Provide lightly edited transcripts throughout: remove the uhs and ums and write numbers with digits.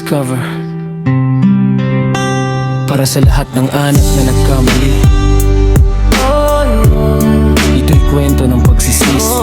cover para sa lahat ng anak na nagkamali. Ito'y kwento ng pagsisisi.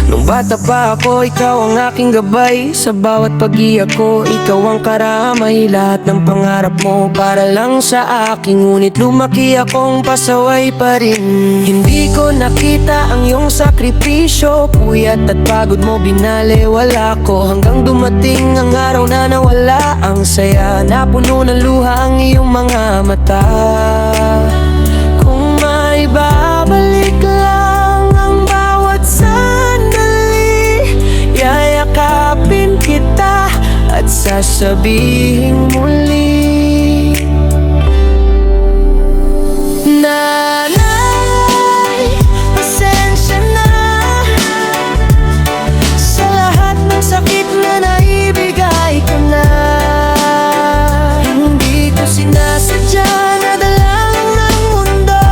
Nung bata pa ako, ikaw ang aking gabay. Sa bawat pag-iyak ko, ikaw ang karamay. Lahat ng pangarap mo para lang sa akin, ngunit lumaki akong pasaway pa rin. Hindi ko nakita ang iyong sakripisyo, puyat at pagod mo binaliwala ko. Hanggang dumating ang araw na nawala ang saya, napuno ng luha ang iyong mga mata. Kung may babalik lang ang bawat sandali, yayakapin kita at sasabihin muli, Nanay, pasensya na sa lahat ng sakit na naibigay ko na. Hindi ko sinasadya na dalang ng mundo,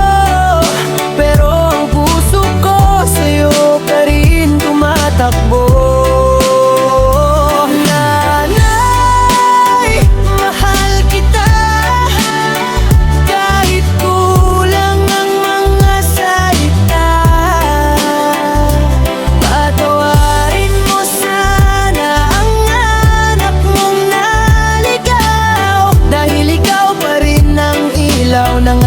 pero ang puso ko sa'yo pa rin tumatakbo. Nanay, mahal kita kahit kulang ang mga salita. Patawarin mo sana ang anak mong naligaw, dahil ikaw pa rin ang ilaw ng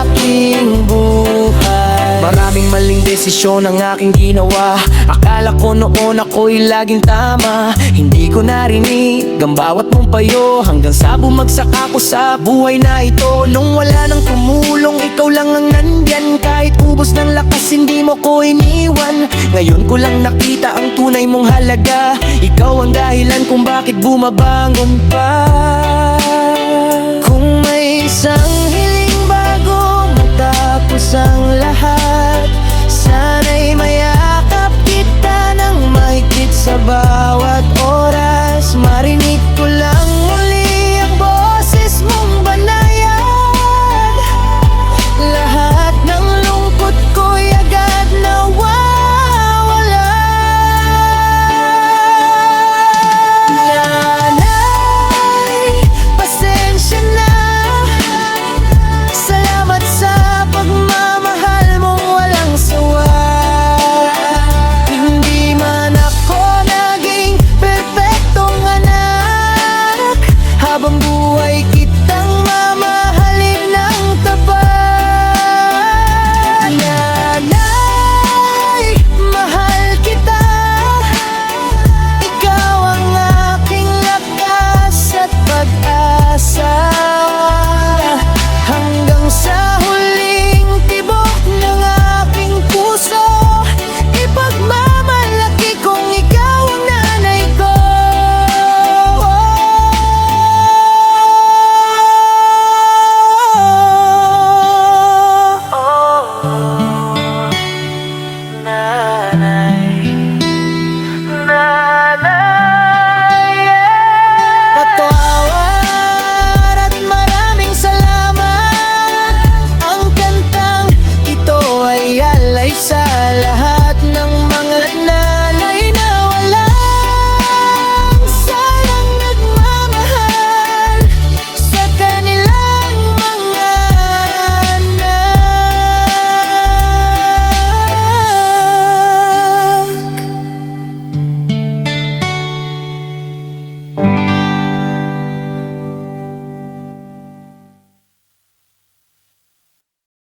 aking buhay. Maraming maling desisyon ang aking ginawa. Akala ko noon ako'y laging tama. Hindi ko narinig ang bawat mong payo, hanggang sa bumagsak ako sa buhay na ito. Nung wala nang tumulong, ikaw lang ang nandyan. Kahit ubos ng lakas, hindi mo ko iniwan. Ngayon ko lang nakita ang tunay mong halaga. Ikaw ang dahilan kung bakit bumabangon pa.